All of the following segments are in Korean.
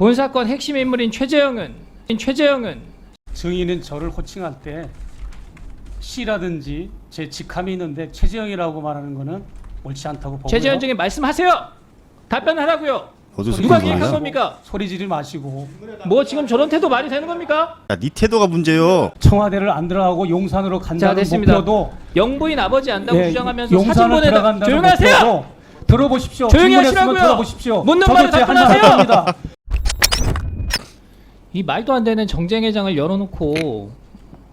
본 사건 핵심 인물인 최재형은 증인은 저를 호칭할 때 C라든지 제 직함이 있는데 최재형이라고 말하는 거는 옳지 않다고 보고요. 최재형 증인 말씀하세요. 답변하라고요. 어디서 누가 그런 기획한 거예요? 겁니까? 소리 지르지 마시고 뭐 지금 저런 태도 말이 되는 겁니까? 야, 네 태도가 문제요. 청와대를 안 들어가고 용산으로 자, 간다는 됐습니다. 목표도 영부인 아버지 안다고 예, 주장하면서 사진 용산을 보내다 들어간다는 조용하세요. 목표도 들어보십시오. 조용히 질문했으면 하시라고요. 들어보십시오. 묻는 저도 말에 제 할 말 답변하세요. 합니다. 이 말도 안 되는 정쟁회장을 열어놓고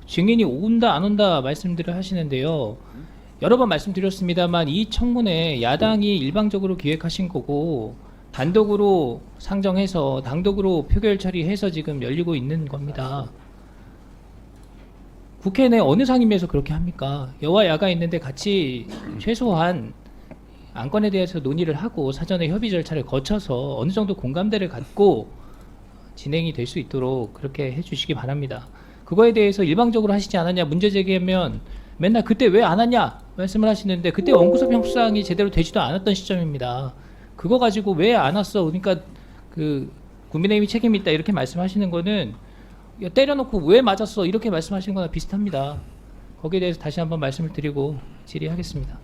증인이 온다 안 온다 말씀들을 하시는데요. 여러 번 말씀드렸습니다만 이 청문회 야당이 일방적으로 기획하신 거고 단독으로 상정해서 단독으로 표결 처리해서 지금 열리고 있는 겁니다. 국회 내 어느 상임위에서 그렇게 합니까? 여와 야가 있는데 같이 최소한 안건에 대해서 논의를 하고 사전에 협의 절차를 거쳐서 어느 정도 공감대를 갖고 진행이 될 수 있도록 그렇게 해주시기 바랍니다. 그거에 대해서 일방적으로 하시지 않았냐 문제 제기하면 맨날 그때 왜 안 왔냐 말씀을 하시는데 그때 원구성 협상이 제대로 되지도 않았던 시점입니다. 그거 가지고 왜 안 왔어? 그러니까 그 국민의힘이 책임이 있다 이렇게 말씀하시는 거는 야, 때려놓고 왜 맞았어 이렇게 말씀하시는 거나 비슷합니다. 거기에 대해서 다시 한번 말씀을 드리고 질의하겠습니다.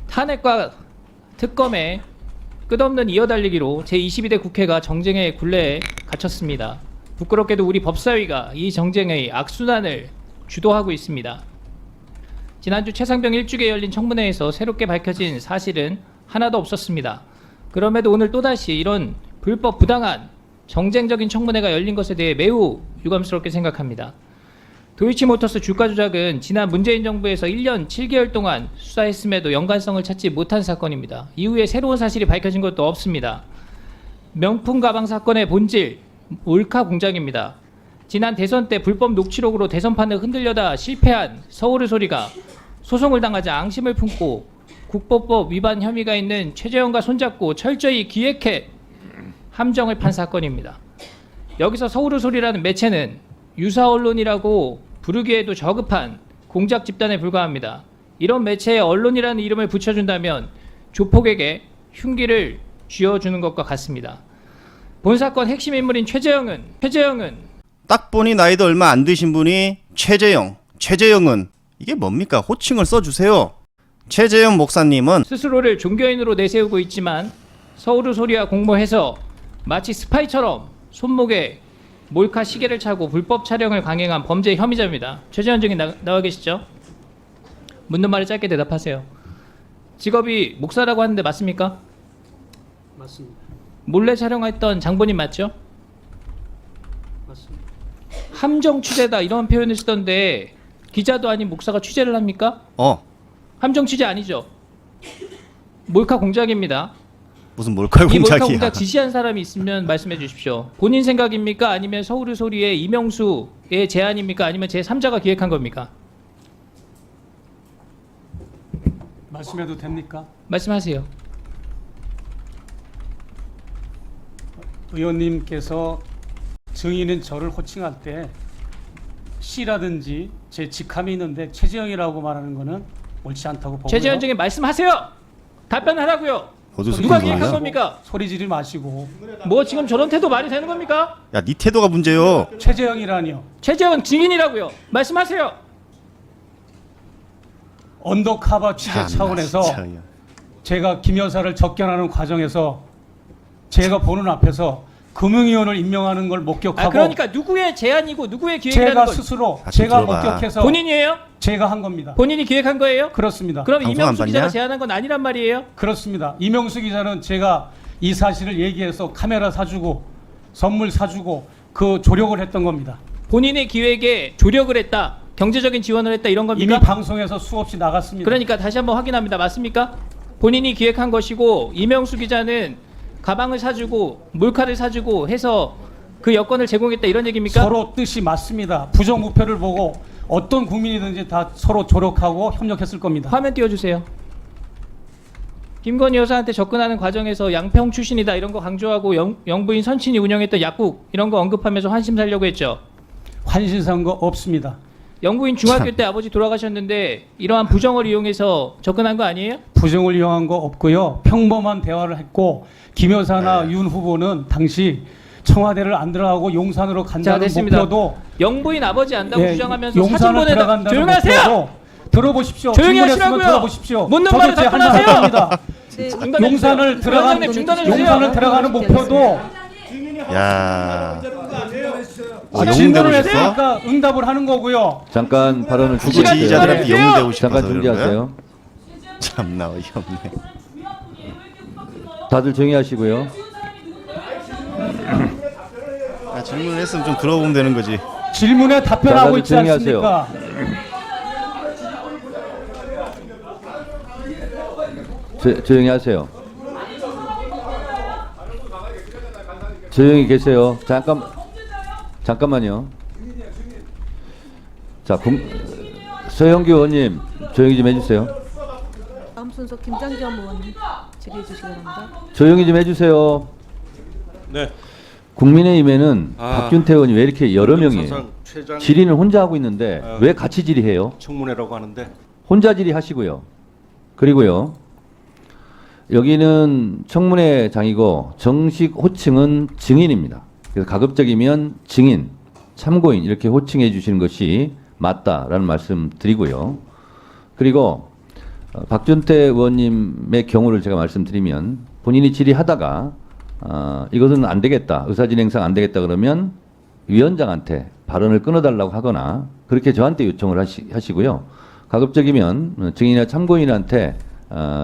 탄핵과 특검의 끝없는 이어달리기로 제22대 국회가 정쟁의 굴레에 갇혔습니다. 부끄럽게도 우리 법사위가 이 정쟁의 악순환을 주도하고 있습니다. 지난주 최상병 일주기에 열린 청문회에서 새롭게 밝혀진 사실은 하나도 없었습니다. 그럼에도 오늘 또다시 이런 불법 부당한 정쟁적인 청문회가 열린 것에 대해 매우 유감스럽게 생각합니다. 도이치모터스 주가 조작은 지난 문재인 정부에서 1년 7개월 동안 수사했음에도 연관성을 찾지 못한 사건입니다. 이후에 새로운 사실이 밝혀진 것도 없습니다. 명품 가방 사건의 본질, 몰카 공작입니다. 지난 대선 때 불법 녹취록으로 대선판을 흔들려다 실패한 서울의 소리가 소송을 당하자 앙심을 품고 국보법 위반 혐의가 있는 최재형과 손잡고 철저히 기획해 함정을 판 사건입니다. 여기서 서울의 소리라는 매체는 유사 언론이라고 부르기에도 저급한 공작 집단에 불과합니다. 이런 매체에 언론이라는 이름을 붙여준다면 조폭에게 흉기를 쥐어주는 것과 같습니다. 본 사건 핵심 인물인 최재형은 딱 보니 나이도 얼마 안 드신 분이 최재형은 이게 뭡니까? 호칭을 써주세요. 최재형 목사님은 스스로를 종교인으로 내세우고 있지만 서울의 소리와 공모해서 마치 스파이처럼 손목에 몰카 시계를 차고 불법 촬영을 강행한 범죄 혐의자입니다. 최재형 증인 나와 계시죠? 묻는 말에 짧게 대답하세요. 직업이 목사라고 하는데 맞습니까? 맞습니다. 몰래 촬영했던 장본인 맞죠? 맞습니다. 함정 취재다 이런 표현을 쓰던데 기자도 아닌 목사가 취재를 합니까? 함정 취재 아니죠? 몰카 공작입니다. 무슨 몰카 이 몰카 공작이야. 공작 지시한 사람이 있으면 말씀해 주십시오. 본인 생각입니까? 아니면 서울의 소리의 이명수의 제안입니까? 아니면 제3자가 기획한 겁니까? 말씀해도 됩니까? 말씀하세요. 의원님께서 증인은 저를 호칭할 때 C라든지 제 직함이 있는데 최재형이라고 말하는 거는 옳지 않다고 보고요. 최재형 증인 말씀하세요. 답변하라고요. 어디서 누가 그런 기획한 거예요? 겁니까? 소리 지르지 마시고 뭐 지금 저런 태도 말이 되는 겁니까? 야, 네 태도가 문제요. 최재형이라니요. 최재형 증인이라고요. 말씀하세요. 언더커버 취재 참나, 차원에서 진짜. 제가 김 여사를 접견하는 과정에서 제가 보는 앞에서 금융위원을 임명하는 걸 목격하고 그러니까 누구의 제안이고 누구의 기획이라는 제가 걸 스스로 좀 제가 들어봐. 목격해서 본인이에요? 제가 한 겁니다. 본인이 기획한 거예요? 그렇습니다. 그럼 방송 이명수 안 기자가 봤냐? 제안한 건 아니란 말이에요? 그렇습니다. 이명수 기자는 제가 이 사실을 얘기해서 카메라 사주고 선물 사주고 그 조력을 했던 겁니다. 본인의 기획에 조력을 했다, 경제적인 지원을 했다 이런 겁니까? 이미 방송에서 수없이 나갔습니다. 그러니까 다시 한번 확인합니다. 맞습니까? 본인이 기획한 것이고 이명수 기자는 가방을 사주고 몰카를 사주고 해서 그 여건을 제공했다 이런 얘기입니까? 서로 뜻이 맞습니다. 부정부패를 보고 어떤 국민이든지 다 서로 조력하고 협력했을 겁니다. 화면 띄워주세요. 김건희 여사한테 접근하는 과정에서 양평 출신이다 이런 거 강조하고 영부인 선친이 운영했던 약국 이런 거 언급하면서 환심 살려고 했죠. 환신산 거 없습니다. 영부인 중학교 때 아버지 돌아가셨는데 이러한 부정을 이용해서 접근한 거 아니에요? 부정을 이용한 거 없고요. 평범한 대화를 했고 김 여사나 윤 후보는 당시 청와대를 안 들어가고 용산으로 자, 간다는 됐습니다. 목표도 영부인 아버지 안다고 예, 주장하면서 사진 용산을 보내다 들어간다는 조용하세요. 목표도 들어보십시오. 조용히 질문했으면 하시라고요. 들어보십시오. 묻는 저도 말을 제 할 말 답변하세요. 할 겁니다. 중단해 용산을 주세요. 들어간 위원장님 중단해 주세요. 용산을 들어가는 목표도 야. 아, 질문을 영웅되고 싶어? 했으니까 응답을 하는 거고요. 잠깐 발언을 굳이 시간 지지자들한테 중단해주세요. 영웅되고 싶어서 잠깐 그런 거야? 중지하세요. 참나 어이없네. 다들 조용히 하시고요. 아, 질문을 했으면 좀 들어보면 되는 거지. 질문에 답변하고 다들 있지 조용히 하세요. 않습니까? 조용히 하세요. 조용히 계세요. 잠깐만요. 자, 서영규 의원님 조용히 좀 해주세요. 다음 순서 김장겸 의원님 질의해 주시기 바랍니다. 조용히 좀 해주세요. 네. 국민의힘에는 박준태 의원이 왜 이렇게 여러 명이에요? 사상 최장 질의는 혼자 하고 있는데 왜 같이 질의해요? 청문회라고 하는데 혼자 질의하시고요. 그리고요. 여기는 청문회장이고 정식 호칭은 증인입니다. 그래서 가급적이면 증인, 참고인 이렇게 호칭해 주시는 것이 맞다라는 말씀 드리고요. 그리고 박준태 의원님의 경우를 제가 말씀드리면 본인이 질의하다가 이것은 안 되겠다, 의사진행상 안 되겠다 그러면 위원장한테 발언을 끊어달라고 하거나 그렇게 저한테 요청을 하시고요. 가급적이면 증인이나 참고인한테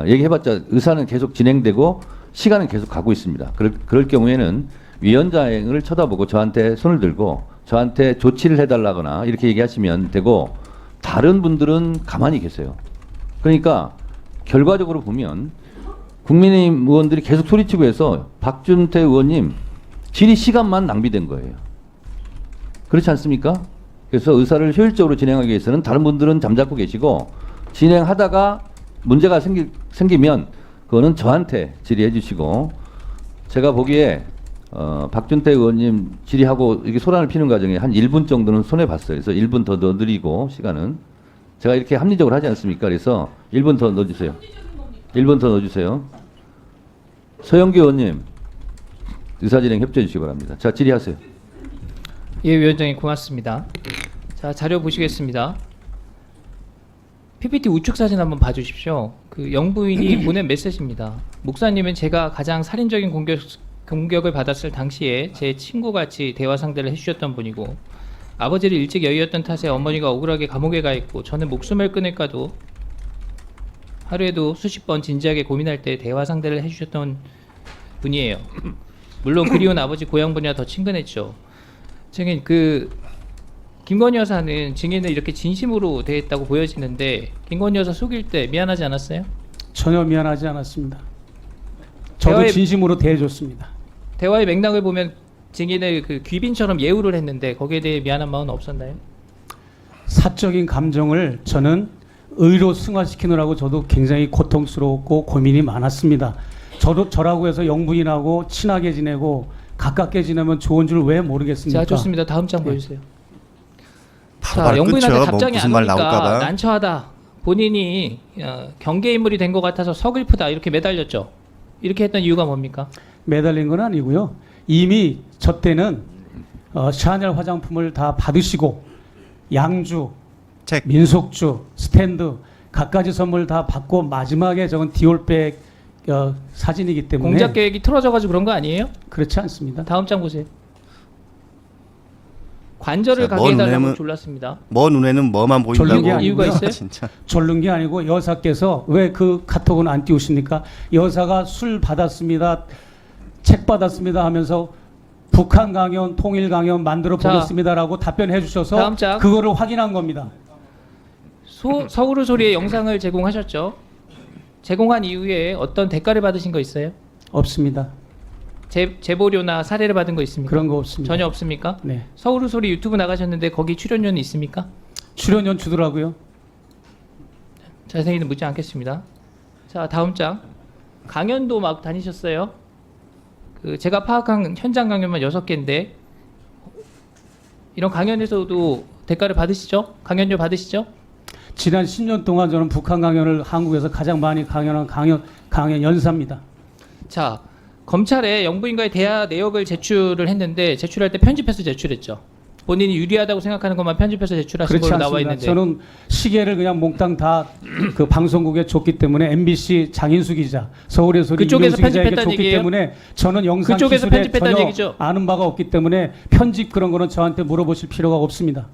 얘기해봤자 의사는 계속 진행되고 시간은 계속 가고 있습니다. 그럴 경우에는 위원장을 쳐다보고 저한테 손을 들고 저한테 조치를 해달라거나 이렇게 얘기하시면 되고 다른 분들은 가만히 계세요. 그러니까 결과적으로 보면 국민의힘 의원들이 계속 소리치고 해서 박준태 의원님 질의 시간만 낭비된 거예요. 그렇지 않습니까? 그래서 의사를 효율적으로 진행하기 위해서는 다른 분들은 잠자코 계시고 진행하다가 문제가 생기면 그거는 저한테 질의해 주시고 제가 보기에 박준태 의원님 질의하고 이게 소란을 피는 과정에 한 1분 정도는 손해봤어요. 그래서 1분 더 넣어드리고 시간은 제가 이렇게 합리적으로 하지 않습니까? 그래서 1분 더 넣어주세요. 1분 더 넣어주세요. 서영기 의원님 의사진행 협조해 주시기 바랍니다. 자, 질의하세요. 예, 위원장님 고맙습니다. 자, 자료 보시겠습니다. PPT 우측 사진 한번 봐주십시오. 그 영부인이 보낸 메시지입니다. 목사님은 제가 가장 살인적인 공격을 받았을 당시에 제 친구같이 대화 상대를 해주셨던 분이고 아버지를 일찍 여의었던 탓에 어머니가 억울하게 감옥에 가 있고 저는 목숨을 끊을까도 하루에도 수십 번 진지하게 고민할 때 대화 상대를 해주셨던 분이에요. 물론 그리운 아버지 고향분이라 더 친근했죠. 증인 김건희 여사는 증인을 이렇게 진심으로 대했다고 보여지는데 김건희 여사 속일 때 미안하지 않았어요? 전혀 미안하지 않았습니다. 저도 대화의- 진심으로 대해줬습니다. 대화의 맥락을 보면 증인을 그 귀빈처럼 예우를 했는데 거기에 대해 미안한 마음은 없었나요? 사적인 감정을 저는 의로 승화시키느라고 저도 굉장히 고통스러웠고 고민이 많았습니다. 저라고 해서 영부인하고 친하게 지내고 가깝게 지내면 좋은 줄 왜 모르겠습니까? 자, 좋습니다. 다음 장 네. 보여주세요. 바로 자, 영부인한테 끊죠. 답장이 무슨 안 말 오니까 나올까봐. 난처하다. 본인이 경계 인물이 된 것 같아서 서글프다 이렇게 매달렸죠. 이렇게 했던 이유가 뭡니까? 매달린 건 아니고요. 이미 저 때는 샤넬 화장품을 다 받으시고 양주, 책. 민속주, 스탠드 갖가지 선물 다 받고 마지막에 저건 디올백 사진이기 때문에 공작 계획이 틀어져가지고 그런 거 아니에요? 그렇지 않습니다. 다음 장 보세요. 관절을 자, 가게 먼 해달라고 눈에는- 졸랐습니다. 눈에는 뭐만 보인다고. 졸린 게 이유가 있어요? 진짜. 졸른 게 아니고 여사께서 왜 그 카톡은 안 띄우십니까? 여사가 술 받았습니다, 책 받았습니다 하면서 북한 강연, 통일 강연 만들어 자, 보겠습니다라고 답변해 주셔서 다음 장. 그거를 확인한 겁니다. 서울의 소리의 영상을 제공하셨죠. 제공한 이후에 어떤 대가를 받으신 거 있어요? 없습니다. 제보료나 사례를 받은 거 있습니까? 그런 거 없습니다. 전혀 없습니까? 네. 서울의 소리 유튜브 나가셨는데 거기 출연료는 있습니까? 출연료 주더라고요. 자세히는 묻지 않겠습니다. 자, 다음 장. 강연도 막 다니셨어요. 제가 파악한 현장 강연만 6개인데 이런 강연에서도 대가를 받으시죠? 강연료 받으시죠? 지난 10년 동안 저는 북한 강연을 한국에서 가장 많이 강연한 강연 연사입니다. 자, 검찰에 영부인과의 대화 내역을 제출을 했는데 제출할 때 편집해서 제출했죠. 본인이 유리하다고 생각하는 것만 편집해서 제출하신 그렇지 걸로 나와 않습니다. 있는데. 저는 시계를 그냥 몽땅 다 그 방송국에 줬기 때문에 MBC 장인수 기자, 서울에서 그쪽에서 이명수 기자에게 편집했다는 줬기 얘기예요? 때문에 저는 영상 그쪽에서 기술에 편집했다는 전혀 얘기죠? 아는 바가 없기 때문에 편집 그런 거는 저한테 물어보실 필요가 없습니다.